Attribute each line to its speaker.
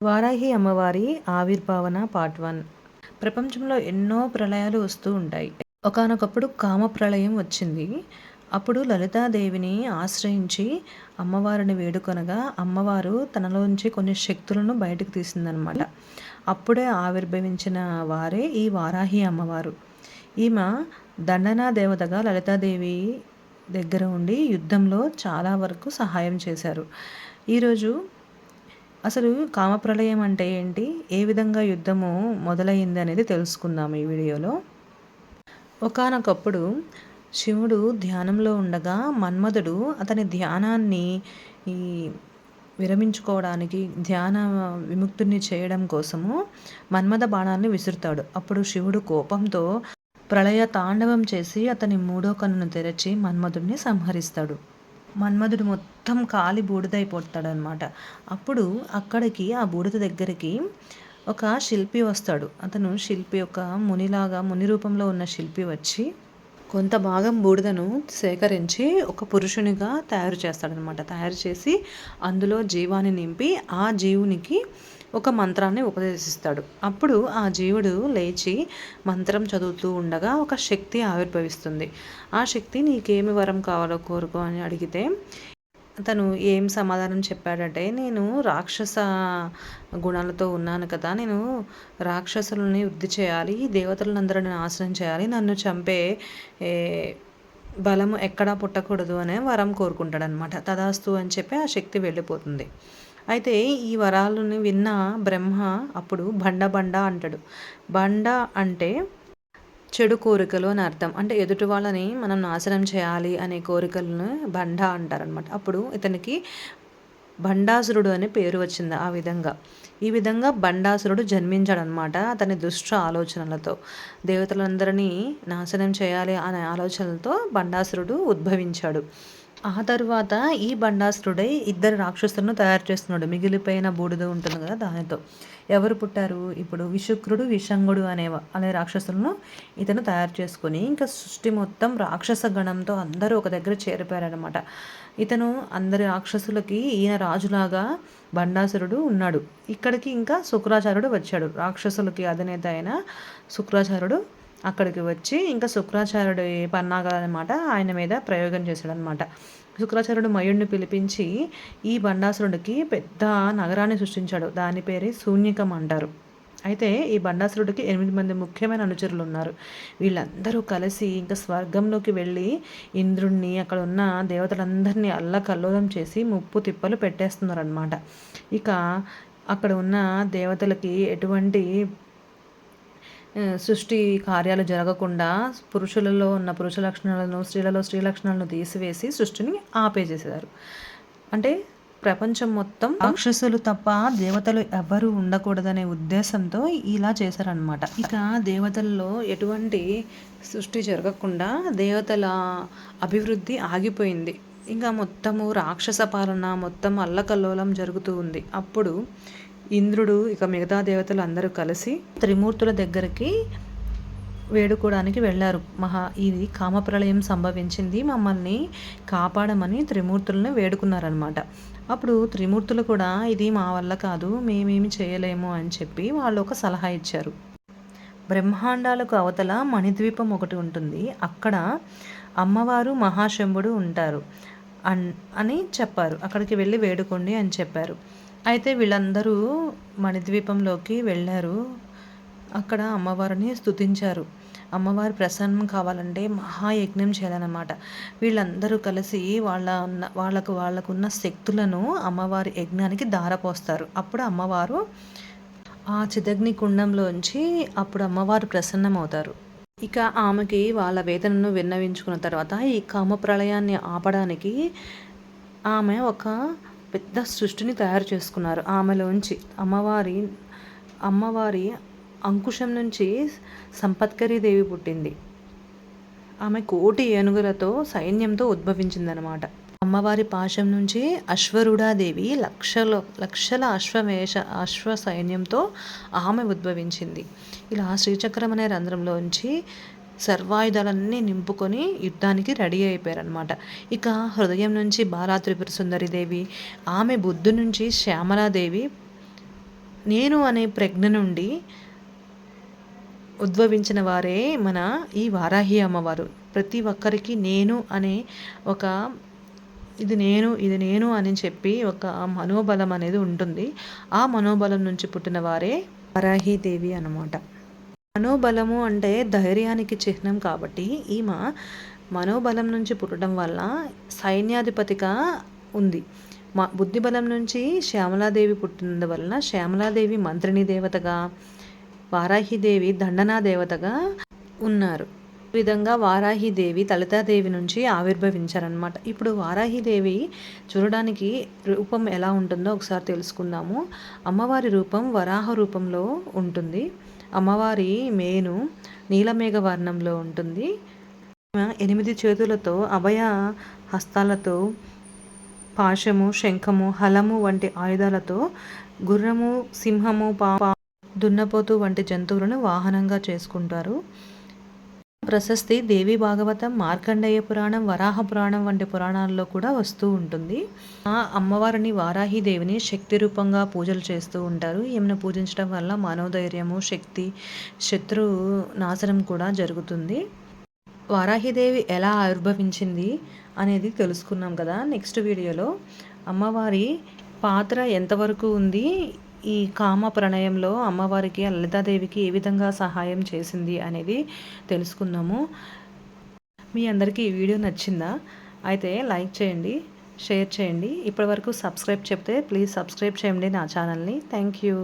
Speaker 1: వారాహి అమ్మవారి ఆవిర్భావన పార్ట్ 1. ప్రపంచంలో ఎన్నో ప్రళయాలు వస్తూ ఉంటాయి. ఒకానొకప్పుడు కామ ప్రళయం వచ్చింది. అప్పుడు లలితాదేవిని ఆశ్రయించి అమ్మవారిని వేడుకొనగా అమ్మవారు తనలోంచి కొన్ని శక్తులను బయటకు తీసిందనమాట. అప్పుడే ఆవిర్భవించిన వారే ఈ వారాహి అమ్మవారు. ఈమె దండనా దేవతగా లలితాదేవి దగ్గర ఉండి యుద్ధంలో చాలా వరకు సహాయం చేశారు. ఈరోజు అసలు కామప్రళయం అంటే ఏంటి, ఏ విధంగా యుద్ధము మొదలైంది అనేది తెలుసుకుందాం ఈ వీడియోలో. ఒకానొకప్పుడు శివుడు ధ్యానంలో ఉండగా మన్మధుడు అతని ధ్యానాన్ని విరమించుకోవడానికి, ధ్యాన విముక్తుని చేయడం కోసము మన్మథ బాణాన్ని విసురుతాడు. అప్పుడు శివుడు కోపంతో ప్రళయ తాండవం చేసి అతని మూడో కన్నును తెరచి మన్మధుడిని సంహరిస్తాడు. మన్మధుడు మొత్తం కాలి బూడిదైపోతాడనమాట. అప్పుడు అక్కడికి ఆ బూడిద దగ్గరికి ఒక శిల్పి వస్తాడు. అతను శిల్పి ఒక ముని రూపంలో ఉన్న శిల్పి వచ్చి కొంత భాగం బూడిదను సేకరించి ఒక పురుషునిగా తయారు చేస్తాడనమాట. తయారు చేసి అందులో జీవాన్ని నింపి ఆ జీవునికి ఒక మంత్రాన్ని ఉపదేశిస్తాడు. అప్పుడు ఆ జీవుడు లేచి మంత్రం చదువుతూ ఉండగా ఒక శక్తి ఆవిర్భవిస్తుంది. ఆ శక్తి నీకేమి వరం కావాలో కోరుకో అని అడిగితే తను ఏం సమాధానం చెప్పాడంటే, నేను రాక్షస గుణాలతో ఉన్నాను కదా, నేను రాక్షసులని వృద్ధి చేయాలి, దేవతలందరిని నాశనం చేయాలి, నన్ను చంపే బలము ఎక్కడా పుట్టకూడదు అనే వరం కోరుకుంటాడనమాట. తదాస్తు అని చెప్పి ఆ శక్తి వెళ్ళిపోతుంది. అయితే ఈ వరాలను విన్న బ్రహ్మ అప్పుడు బండ అంటాడు. బండ అంటే చెడు కోరికలు అని అర్థం. అంటే ఎదుటి వాళ్ళని మనం నాశనం చేయాలి అనే కోరికలను బండ అంటారనమాట. అప్పుడు ఇతనికి బండాసురుడు అనే పేరు వచ్చింది. ఈ విధంగా బండాసురుడు జన్మించాడనమాట. అతని దుష్ట ఆలోచనలతో దేవతలందరినీ నాశనం చేయాలి అనే ఆలోచనలతో బండాసురుడు ఉద్భవించాడు. ఆ తర్వాత ఈ బండాసురుడై ఇద్దరు రాక్షసులను తయారు చేస్తున్నాడు. మిగిలిపోయిన బూడిద ఉంటుంది కదా, దానితో. ఎవరు పుట్టారు ఇప్పుడు? విశుక్రుడు, విషంగుడు అనే రాక్షసులను ఇతను తయారు చేసుకొని ఇంకా సృష్టి మొత్తం రాక్షస గణంతో అందరూ ఒక దగ్గర చేరిపోయారనమాట. ఇతను అందరి రాక్షసులకి ఈయన రాజులాగా బండాసురుడు ఉన్నాడు. ఇక్కడికి ఇంకా శుక్రాచార్యుడు వచ్చాడు. రాక్షసులకి అధినేత అయిన శుక్రాచార్యుడు అక్కడికి వచ్చి ఇంకా శుక్రాచార్యుడి పన్నాగాలన్నమాట ఆయన మీద ప్రయోగం చేశాడనమాట. శుక్రాచార్యుడు మయుడిని పిలిపించి ఈ బండాసురుడికి పెద్ద నగరాన్ని సృష్టించాడు. దాని పేరే శూన్యకం అంటారు. అయితే ఈ బండాసురుడికి 8 మంది ముఖ్యమైన అనుచరులు ఉన్నారు. వీళ్ళందరూ కలిసి ఇంకా స్వర్గంలోకి వెళ్ళి ఇంద్రుణ్ణి, అక్కడ ఉన్న దేవతలందరినీ అల్లకల్లోలం చేసి ముప్పు తిప్పలు పెట్టేస్తున్నారనమాట. ఇక అక్కడ ఉన్న దేవతలకి ఎటువంటి సృష్టి కార్యాలు జరగకుండా పురుషులలో ఉన్న పురుష లక్షణాలను, స్త్రీలలో స్త్రీ లక్షణాలను తీసివేసి సృష్టిని ఆపేసేసారు. అంటే ప్రపంచం మొత్తం రాక్షసులు తప్ప దేవతలు ఎవరు ఉండకూడదనే ఉద్దేశంతో ఇలా చేశారనమాట. ఇక దేవతల్లో ఎటువంటి సృష్టి జరగకుండా దేవతల అభివృద్ధి ఆగిపోయింది. ఇంకా మొత్తము రాక్షస పాలన మొత్తం అల్లకల్లోలం జరుగుతూ ఉంది. అప్పుడు ఇంద్రుడు ఇక మిగతా దేవతలు అందరూ కలిసి త్రిమూర్తుల దగ్గరికి వేడుకోవడానికి వెళ్ళారు. ఇది కామప్రళయం సంభవించింది, మమ్మల్ని కాపాడమని త్రిమూర్తులను వేడుకున్నారనమాట. అప్పుడు త్రిమూర్తులు కూడా ఇది మా వల్ల కాదు, మేమేమి చేయలేము అని చెప్పి వాళ్ళు ఒక సలహా ఇచ్చారు. బ్రహ్మాండాలకు అవతల మణిద్వీపం ఒకటి ఉంటుంది, అక్కడ అమ్మవారు మహాశంభుడు ఉంటారు అని చెప్పారు. అక్కడికి వెళ్ళి వేడుకోండి అని చెప్పారు. అయితే వీళ్ళందరూ మణిద్వీపంలోకి వెళ్ళారు. అక్కడ అమ్మవారిని స్తుతించారు. అమ్మవారి ప్రసన్నం కావాలంటే మహాయజ్ఞం చేయాలన్నమాట. వీళ్ళందరూ కలిసి వాళ్ళకున్న శక్తులను అమ్మవారి యజ్ఞానికి ధారపోస్తారు. అప్పుడు అమ్మవారు ఆ చిదగ్ని కుండంలోంచి అప్పుడు అమ్మవారు ప్రసన్నమవుతారు. ఇక ఆమెకి వాళ్ళ వేదనను విన్నవించుకున్న తర్వాత ఈ కామ ప్రళయాన్ని ఆపడానికి ఆమె ఒక పెద్ద సృష్టిని తయారు చేసుకున్నారు. ఆమెలోంచి అమ్మవారి అంకుశం నుంచి సంపత్కరీదేవి పుట్టింది. ఆమె 1,000,000 ఏనుగులతో సైన్యంతో ఉద్భవించిందనమాట. అమ్మవారి పాశం నుంచి అశ్వరూఢాదేవి లక్షల అశ్వ సైన్యంతో ఆమె ఉద్భవించింది. ఇలా శ్రీచక్రం అనే రంధ్రంలోంచి సర్వాయుధాలన్నీ నింపుకొని యుద్ధానికి రెడీ అయిపోయారనమాట. ఇక హృదయం నుంచి బాలా త్రిపుర సుందరిదేవి, ఆమె బుద్ధి నుంచి శ్యామలాదేవి నేను అనే ప్రజ్ఞ నుండి ఉద్భవించిన వారే మన ఈ వారాహి అమ్మవారు. ప్రతి ఒక్కరికి నేను అనే ఒక ఇది నేను అని చెప్పి ఒక మనోబలం అనేది ఉంటుంది. ఆ మనోబలం నుంచి పుట్టిన వారే వారాహీదేవి అన్నమాట. మనోబలము అంటే ధైర్యానికి చిహ్నం కాబట్టి ఈమె మనోబలం నుంచి పుట్టడం వల్ల సైన్యాధిపతిగా ఉంది. బుద్ధిబలం నుంచి శ్యామలాదేవి పుట్టినందువలన శ్యామలాదేవి మంత్రిని దేవతగా, వారాహిదేవి దండనా దేవతగా ఉన్నారు. ఈ విధంగా వారాహిదేవి లలితాదేవి నుంచి ఆవిర్భవించారనమాట. ఇప్పుడు వారాహిదేవి చూడడానికి రూపం ఎలా ఉంటుందో ఒకసారి తెలుసుకుందాము. అమ్మవారి రూపం వరాహ రూపంలో ఉంటుంది. అమ్మవారి మేను నీలమేఘ వర్ణంలో ఉంటుంది. 8 చేతులతో అభయ హస్తాలతో పాశము, శంఖము, హలము వంటి ఆయుధాలతో గుర్రము, సింహము, దున్నపోతు వంటి జంతువులను వాహనంగా చేసుకుంటారు. ప్రశస్తి దేవి భాగవతం, మార్కండేయ పురాణం, వరాహ పురాణం వంటి పురాణాల్లో కూడా వస్తూ ఉంటుంది. ఆ అమ్మవారిని వారాహిదేవిని శక్తి రూపంగా పూజలు చేస్తూ ఉంటారు. ఈమెను పూజించడం వల్ల మనోధైర్యము, శక్తి, శత్రు నాశనం కూడా జరుగుతుంది. వారాహిదేవి ఎలా ఆవిర్భవించింది అనేది తెలుసుకున్నాం కదా. నెక్స్ట్ వీడియోలో అమ్మవారి పాత్ర ఎంతవరకు ఉంది, ఈ కామ ప్రణయంలో అమ్మవారికి లలితాదేవికి ఏ విధంగా సహాయం చేసింది అనేది తెలుసుకుందాము. మీ అందరికీ ఈ వీడియో నచ్చిందా? అయితే లైక్ చేయండి, షేర్ చేయండి. ఇప్పటివరకు సబ్స్క్రైబ్ చెప్తే ప్లీజ్ సబ్స్క్రైబ్ చేయండి నా ఛానల్ని. Thank you.